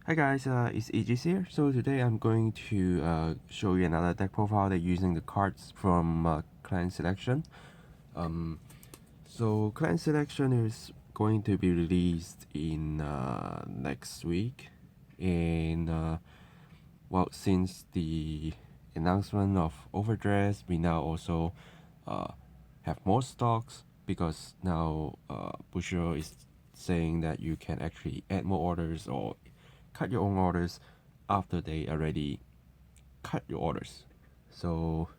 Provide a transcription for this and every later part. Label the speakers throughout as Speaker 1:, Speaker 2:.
Speaker 1: Hi guys, it's Aegis here. So today I'm going to show you another deck profile that using the cards from Clan Selection. So Clan Selection is going to be released in next week, and well, since the announcement of Overdress, we now also have more stocks because now Bushido is saying that you can actually add more orders or cut your own orders after they already cut your orders. So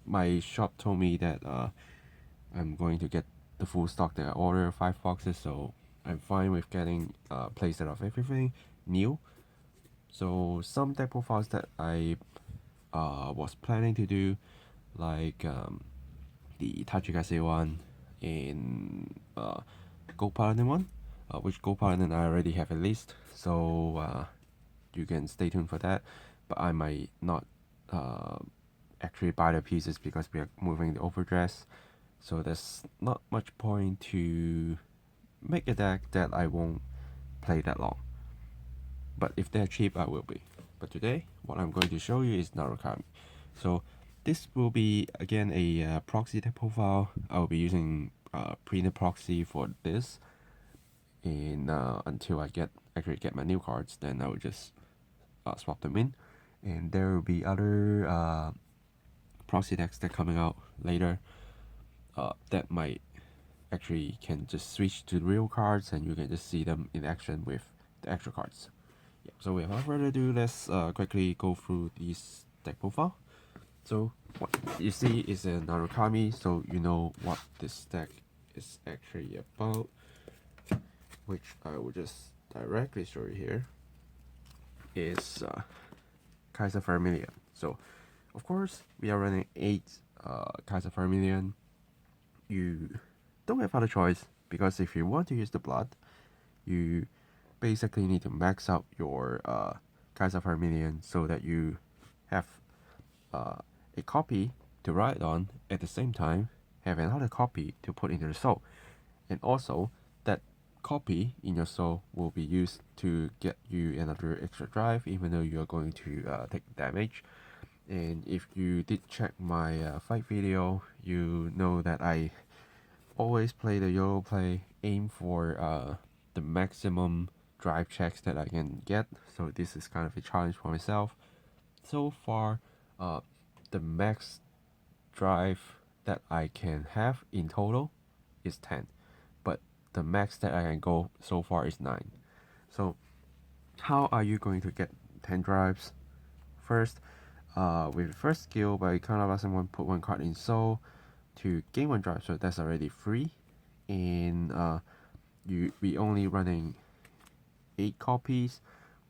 Speaker 1: my shop told me that I'm going to get the full stock that I ordered, 5 boxes, so I'm fine with getting playset of everything new. So some deck profiles that I was planning to do, like the Tachikase one and Gold Paladin one, which Gold Paladin I already have a list, so you can stay tuned for that. But I might not actually buy the pieces because we are moving the overdress, so there's not much point to make a deck that I won't play that long. But if they're cheap, I will be. But today, what I'm going to show you is Narukami. So this will be again a proxy deck profile. I will be using printed proxy for this, and until I actually get my new cards, then I will just swap them in. And there will be other proxy decks that coming out later that might actually can just switch to real cards and you can just see them in action with the actual cards. Yeah, so without further ado, let's quickly go through this deck profile. So what you see is a Narukami, so you know what this deck is actually about, which I will just directly show you here, is Kaiser Vermillion. So of course we are running 8 Kaiser Vermillion. You don't have other choice, because if you want to use the blood, you basically need to max out your Kaiser Vermillion so that you have a copy to write on, at the same time have another copy to put into the soul, and also that copy in your soul will be used to get you another extra drive even though you are going to take damage. And if you did check my fight video, you know that I always play the YOLO play, aim for the maximum drive checks that I can get, so this is kind of a challenge for myself. So far, the max drive that I can have in total is 10, but the max that I can go so far is 9. So how are you going to get 10 drives? First, with the first skill, by kind of lesson 1, put 1 card in soul to gain 1 drive, so that's already free. And we only running 8 copies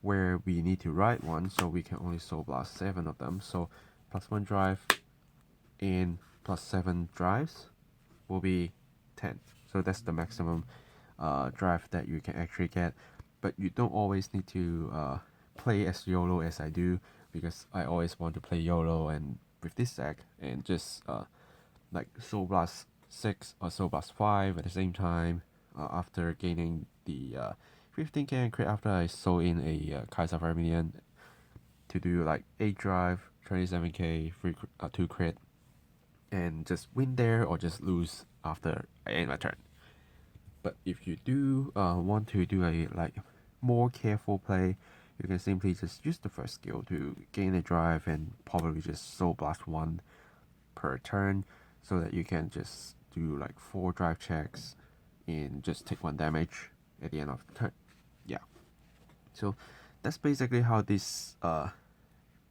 Speaker 1: where we need to write 1, so we can only soul blast 7 of them. So plus 1 drive and plus 7 drives will be 10. So that's the maximum drive that you can actually get. But you don't always need to play as YOLO as I do, because I always want to play YOLO and with this deck and just like soul blast 6 or soul blast 5 at the same time after gaining the 15k and crit after I soul in a Kaiser Vermillion to do like 8 drive, 27k, 2 crit, and just win there or just lose after I end my turn. But if you do want to do a like more careful play, you can simply just use the first skill to gain a drive and probably just soul blast 1 per turn, so that you can just do like 4 drive checks and just take 1 damage at the end of the turn. Yeah, so that's basically how this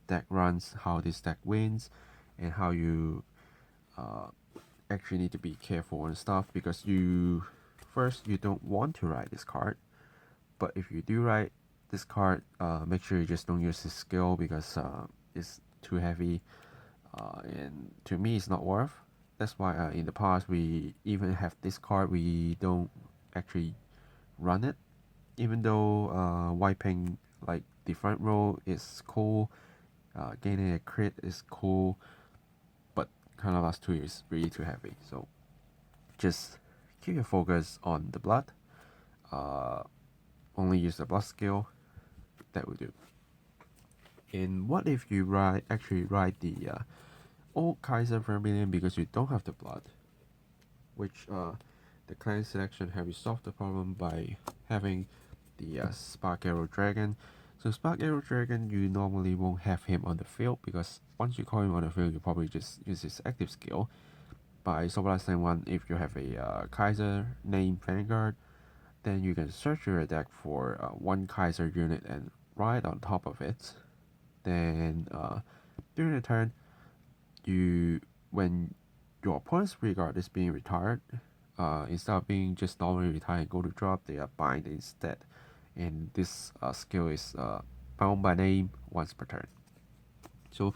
Speaker 1: deck runs, how this deck wins, and how you actually need to be careful and stuff, because you don't want to write this card, but if you do write this card, make sure you just don't use this skill because it's too heavy, and to me it's not worth. That's why in the past we even have this card, we don't actually run it, even though wiping like the front row is cool, gaining a crit is cool, but kind of last 2 is really too heavy. So just keep your focus on the blood, only use the blood skill, that will do. And what if you actually ride the old Kaiser Vermillion because you don't have the blood, which the clan selection have resolved the problem by having the Spark Arrow Dragon. So Spark Arrow Dragon, you normally won't have him on the field because once you call him on the field, you probably just use his active skill. By Soul Blasting 1, if you have a Kaiser named Vanguard, then you can search your deck for one Kaiser unit and ride on top of it. Then during the turn, when your opponent's Vanguard is being retired, instead of being just normally retired and go to drop, they are bind instead. And this skill is bound by name once per turn. So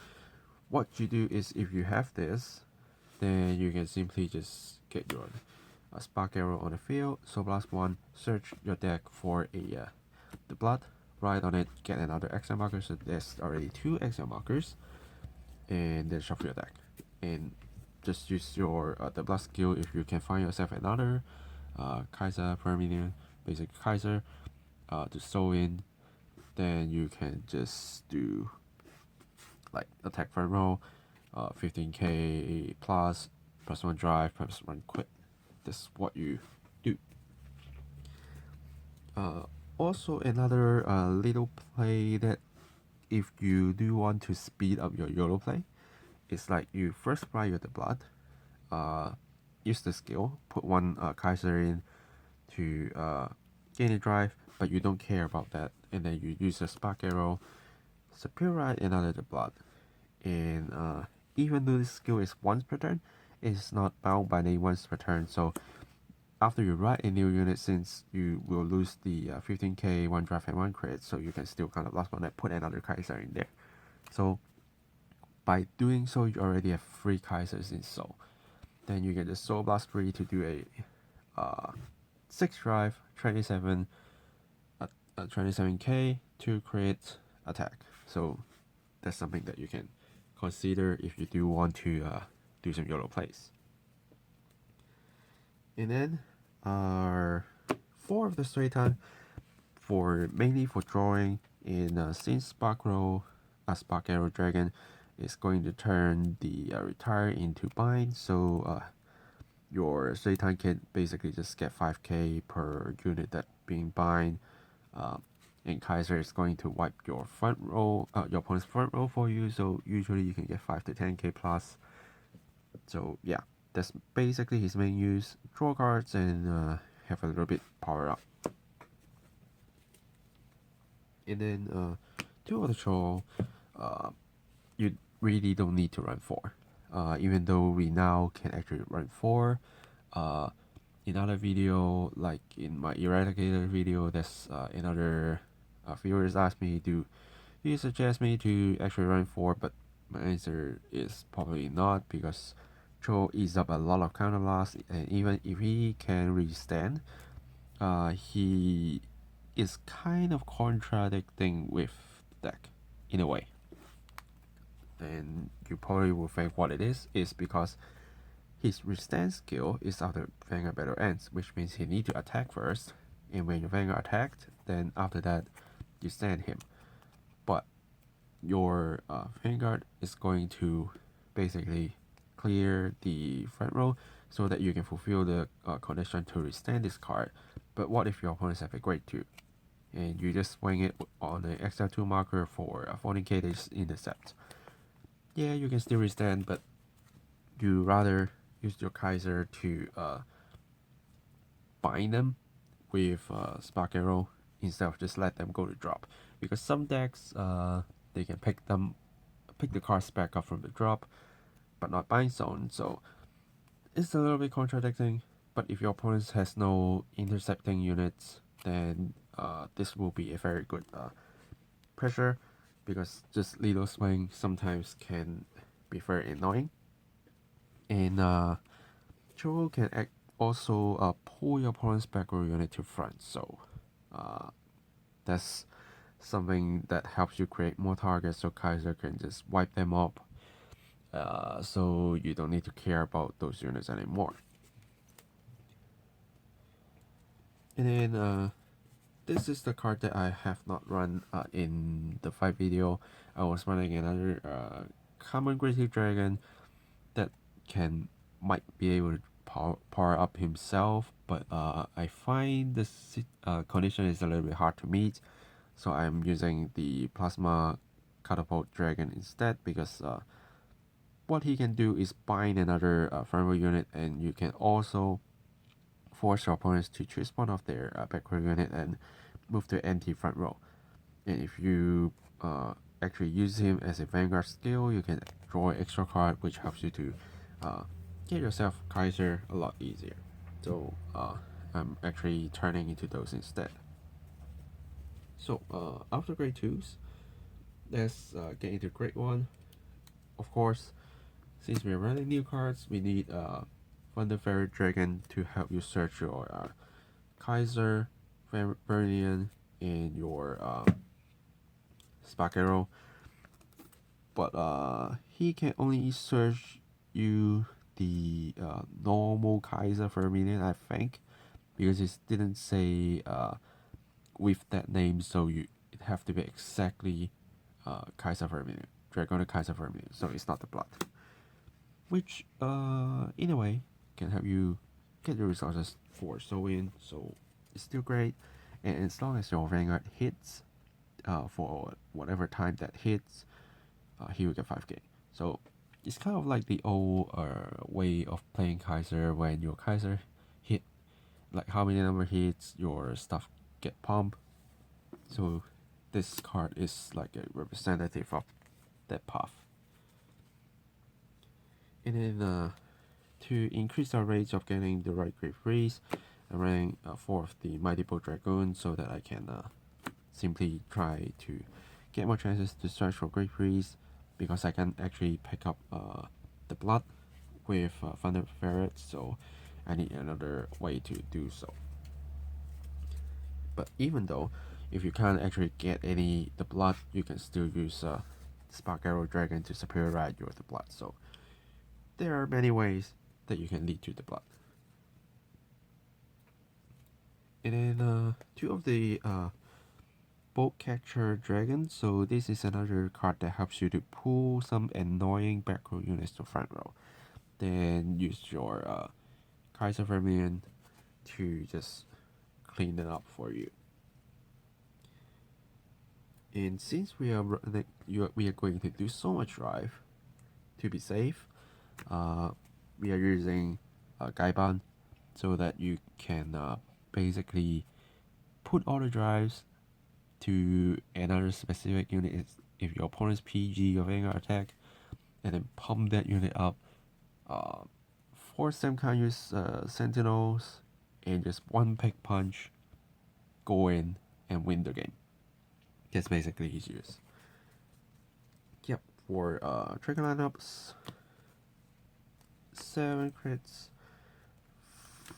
Speaker 1: what you do is, if you have this, then you can simply just get your Spark Arrow on the field, Soul Blast 1, search your deck for the blood, ride on it, get another exile marker, so there's already 2 exile markers, and then shuffle your deck. And just use your the blood skill if you can find yourself another Kaiser Vermillion, basic Kaiser, to soul in. Then you can just do like attack front row, 15k plus, +1 drive, +1 quit. That's what you do. Also another little play that if you do want to speed up your YOLO play, it's like you first fly with the blood, use the skill, put one Kaiser in to gain a drive, but you don't care about that, and then you use a Spark Arrow, Superior Ride another the blood. And even though this skill is once per turn, it's not bound by name once per turn, so after you ride a new unit, since you will lose the 15k 1 drive and 1 crit, so you can still kind of last one and put another Kaiser in there. So by doing so, you already have 3 Kaisers in soul. Then you get the Soul Blast 3 to do a 6 drive, 27k 2 crit attack. So that's something that you can consider if you do want to do some YOLO plays. And then 4 of the straight time mainly for drawing. And since Spark Arrow Dragon is going to turn the retire into bind, so your straight time can basically just get 5k per unit that being bind. And Kaiser is going to wipe your front row, your opponent's front row for you, so usually you can get 5 to 10k plus. So yeah, that's basically his main use. Draw cards and have a little bit power up. And then 2 of the troll, you really don't need to run 4. Even though we now can actually run 4. In other video, like in my Eradicator video, there's another viewers asked me, do you suggest me to actually run 4? But my answer is probably not, because Cho eats up a lot of counter loss, and even if he can restand, he is kind of contradicting with the deck in a way. And you probably will think what it is because his withstand skill is after Vanguard battle ends, which means he need to attack first, and when your Vanguard attacked, then after that you stand him. But your Vanguard is going to basically clear the front row so that you can fulfill the condition to withstand this card. But what if your opponents have a grade 2 and you just swing it on an XL2 marker for a 14k they just intercept? Yeah, you can still withstand, but you rather use your Kaiser to bind them with Spark Arrow instead of just let them go to drop. Because some decks, they can pick the cards back up from the drop, but not bind zone. So it's a little bit contradicting. But if your opponent has no intercepting units, then this will be a very good pressure, because just little swing sometimes can be very annoying. And Cho can also pull your opponent's back row unit to front, so that's something that helps you create more targets, so Kaiser can just wipe them up, so you don't need to care about those units anymore. And then this is the card that I have not run in the fight video. I was running another common Great Dragon that might be able to power up himself, but I find the condition is a little bit hard to meet, so I'm using the Plasma Catapult Dragon instead, because what he can do is bind another front row unit, and you can also force your opponents to choose one of their back row unit and move to empty front row. And if you actually use him as a Vanguard skill, you can draw an extra card, which helps you to get yourself Kaiser a lot easier. So I'm actually turning into those instead. So after grade 2s, let's get into grade 1. Of course, since we're running new cards, we need Thunder Fairy Dragon to help you search your Kaiser Vermillion and your Spark Arrow. But he can only search you the normal Kaiser Vermillion, I think, because it didn't say with that name, so it have to be exactly Kaiser Vermillion, Dragon Kaiser Vermillion, so it's not the blood. Which in a way can help you get the resources for sewing, so it's still great. And as long as your Vanguard hits for whatever time that hits, he will get 5k. So it's kind of like the old way of playing Kaiser, when your Kaiser hit, like how many number hits, your stuff get pumped. So this card is like a representative of that path. And then to increase our rates of getting the right grade 3s, I'm running 4 of the Mighty Bow Dragoon, so that I can simply try to get more chances to search for grade 3s, because I can actually pick up the blood with Thunder Ferret, so I need another way to do so. But even though if you can't actually get the blood, you can still use Spark Arrow Dragon to superiorize your the blood. So there are many ways that you can lead to the blood. And then 2 of the Bolt Catcher Dragon. So this is another card that helps you to pull some annoying back row units to front row. Then use your Kaiser Vermillion to just clean it up for you. And since we are going to do so much drive, to be safe, we are using Gaiban, so that you can basically put all the drives to another specific unit if your opponent's PG or Vanguard attack, and then pump that unit up. Force them kind of use Sentinels, and just one pick punch, go in and win the game. That's basically his use. Yep, for trigger lineups, 7 crits,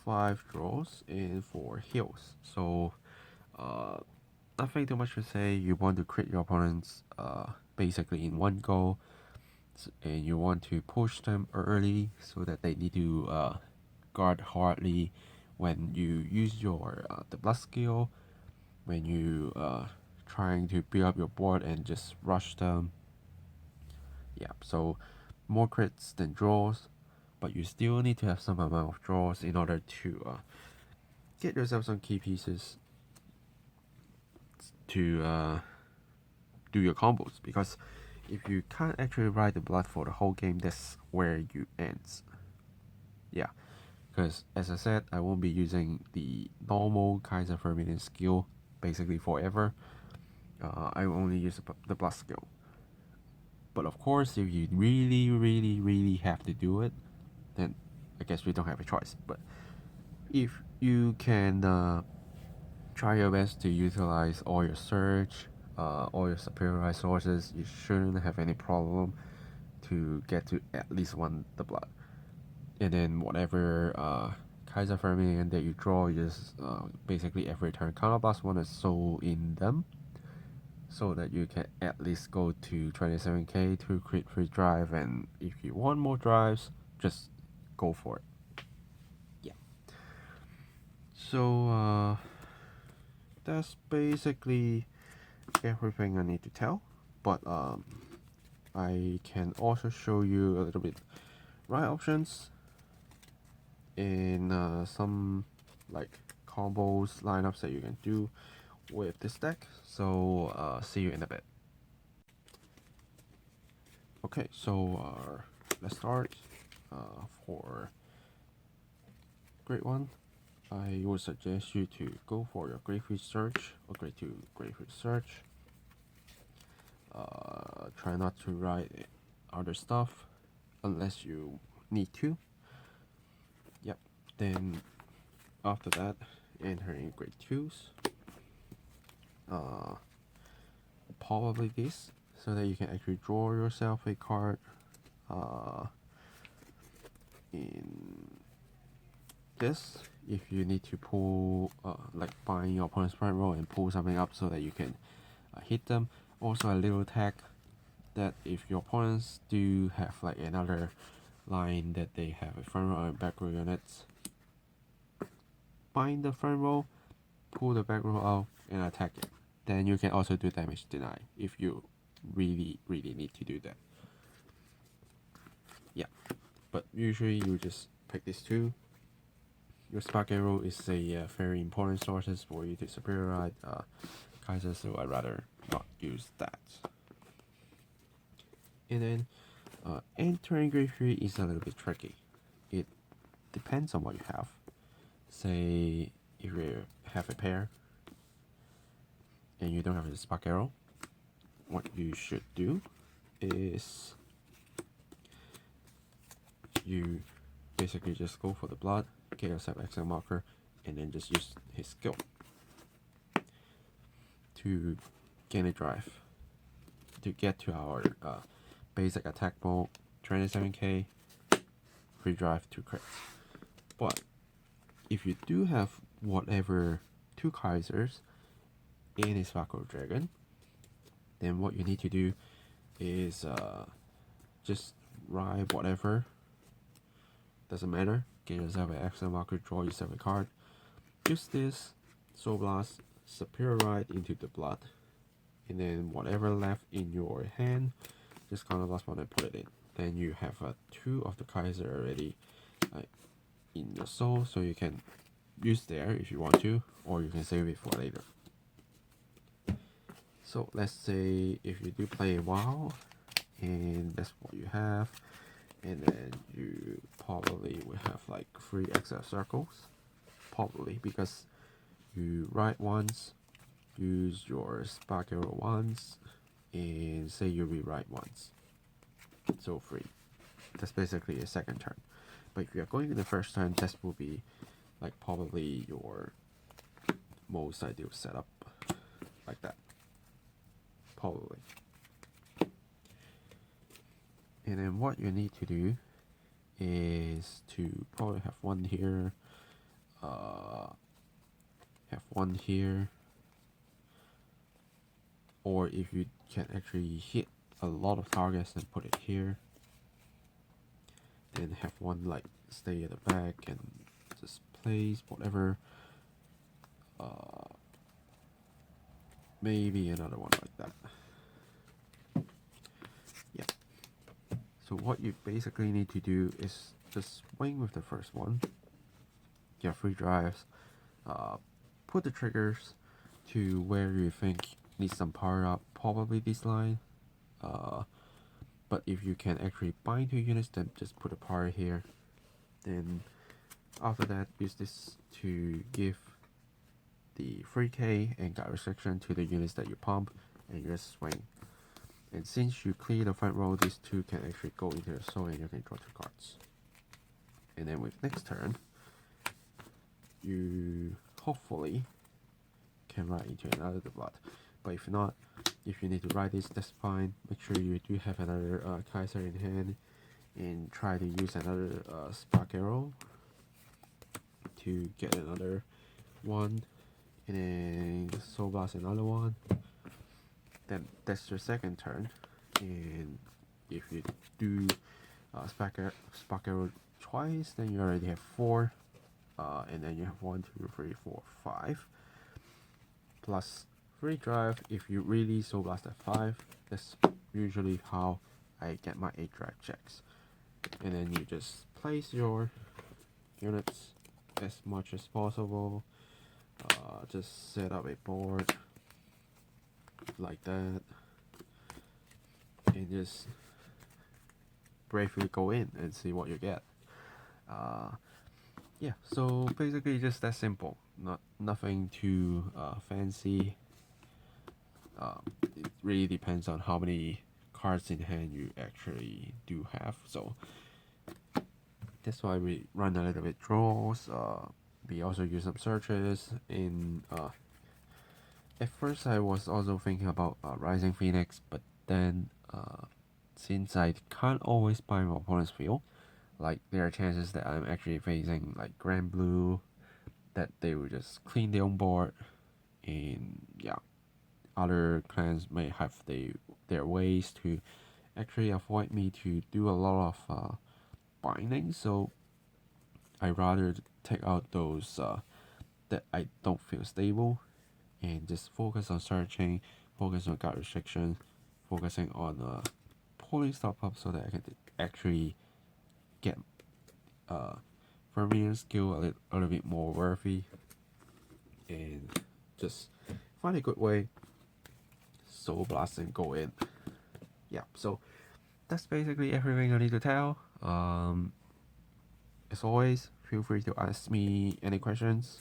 Speaker 1: 5 draws, and 4 heals. So nothing too much to say. You want to crit your opponents basically in one go, and you want to push them early so that they need to guard hardly when you use your the blood skill, when you trying to build up your board and just rush them. Yeah, so more crits than draws, but you still need to have some amount of draws in order to get yourself some key pieces to do your combos, because if you can't actually ride the blood for the whole game, that's where you ends. Yeah, because as I said, I won't be using the normal Kaiser Vermillion skill basically forever. I will only use the blood skill. But of course, if you really have to do it, then I guess we don't have a choice. But if you can try your best to utilize all your surge, all your superior resources, you shouldn't have any problem to get to at least one the blood. And then whatever Kaiser Vermillion that you draw, you just basically every turn counterblast one is so in them, so that you can at least go to 27k to crit free drive, and if you want more drives, just go for it. Yeah. So that's basically everything I need to tell. But I can also show you a little bit right options and some like combos lineups that you can do with this deck. So see you in a bit. Okay, so let's start. For grade 1, I would suggest you to go for your grade 3 search or grade 2 grade 3 search. Try not to write other stuff unless you need to. Yep. Then after that, enter in grade 2s. Probably this, so that you can actually draw yourself a card. In this, if you need to pull, like bind your opponent's front row and pull something up so that you can hit them. Also a little tag that if your opponents do have like another line that they have a front row and back row units, bind the front row, pull the back row out and attack it. Then you can also do damage deny if you really need to do that. Yeah, but usually you just pick these two. Your Spark Arrow is a very important source for you to superiorize Kaiser, so I'd rather not use that. And then entering grade 3 is a little bit tricky. It depends on what you have. Say if you have a pair and you don't have a Spark Arrow, what you should do is you basically just go for the blood, get yourself exile marker, and then just use his skill to gain a drive to get to our basic attack mode, 27k, free drive to crits. But if you do have whatever 2 Kaisers and a Sparkle Dragon, then what you need to do is just ride whatever, doesn't matter, get yourself an exile marker, draw yourself a card, use this Soul Blast, superiorize into the blood, and then whatever left in your hand, just count the last one and put it in. Then you have 2 of the Kaiser already in your soul, so you can use there if you want to, or you can save it for later. So let's say if you do play a while and that's what you have, and then you probably will have like 3 exile circles, probably, because you write once, use your Spark Arrow once, and say you rewrite once, so 3. That's basically a second turn. But if you're going in the first turn, this will be like probably your most ideal setup, like that, probably. And then what you need to do is to probably have one here, have one here, or if you can actually hit a lot of targets, then put it here, and have one like stay at the back and just place whatever, maybe another one like that. Yeah. So what you basically need to do is just swing with the first one, get 3 drives, put the triggers to where you think needs some power up, probably this line. But if you can actually bind 2 units, then just put a power here. Then after that, use this to give the 3k and guide restriction to the units that you pump, and you just swing. And since you clear the front row, these 2 can actually go into the soul and you can draw 2 cards. And then with next turn, you hopefully can write into another blood. But if not, if you need to write this, that's fine. Make sure you do have another Kaiser in hand, and try to use another Spark Arrow to get another one, and then Soul Blast another one. Then that's your second turn, and if you do Spark Arrow twice, then you already have 4, and then you have 1, 2, 3, 4, 5. plus 3 drive. If you really Soul Blast at 5, that's usually how I get my 8 drive checks. And then you just place your units as much as possible. Just set up a board like that, and just bravely go in and see what you get. Yeah, so basically just that simple. Nothing too fancy. It really depends on how many cards in hand you actually do have. So that's why we run a little bit draws. We also use some searches. In at first I was also thinking about Rising Phoenix, but then since I can't always buy my opponent's field, like there are chances that I'm actually facing like Grand Blue, that they will just clean their own board, and yeah, other clans may have their ways to actually avoid me to do a lot of binding. So I rather take out those that I don't feel stable, and just focus on searching, focus on guard restriction, focusing on pulling stuff up so that I can actually get Vermillion skill a little bit more worthy, and just find a good way, Soul Blast and go in. Yeah, so that's basically everything I need to tell. As always, feel free to ask me any questions.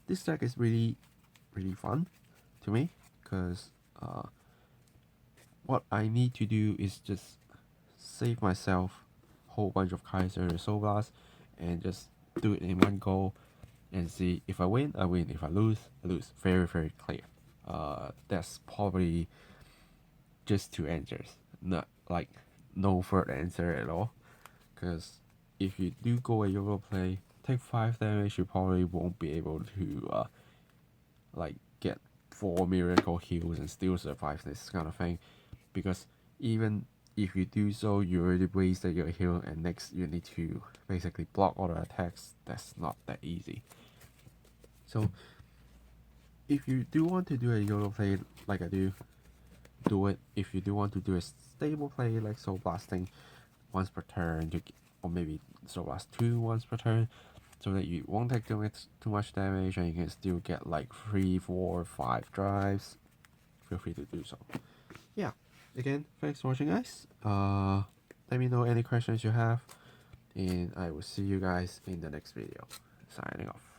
Speaker 1: This deck is really fun to me, because what I need to do is just save myself a whole bunch of Kaiser Soul Blast and just do it in one go and see if I win, I win. If I lose, I lose. Very clear. That's probably just 2 answers, not like no third answer at all. Because if you do go a YOLO play, take 5 damage, you probably won't be able to like get 4 miracle heals and still survive this kind of thing. Because even if you do so, you already wasted your heal, and next you need to basically block all the attacks. That's not that easy. So if you do want to do a YOLO play like I do it. If you do want to do a stable play like Soul Blasting once per turn, or maybe Soul Blast 2 once per turn, so that you won't take too much damage and you can still get like 3, 4, 5 drives, feel free to do so. Yeah, again, thanks for watching, guys. Let me know any questions you have, and I will see you guys in the next video. Signing off.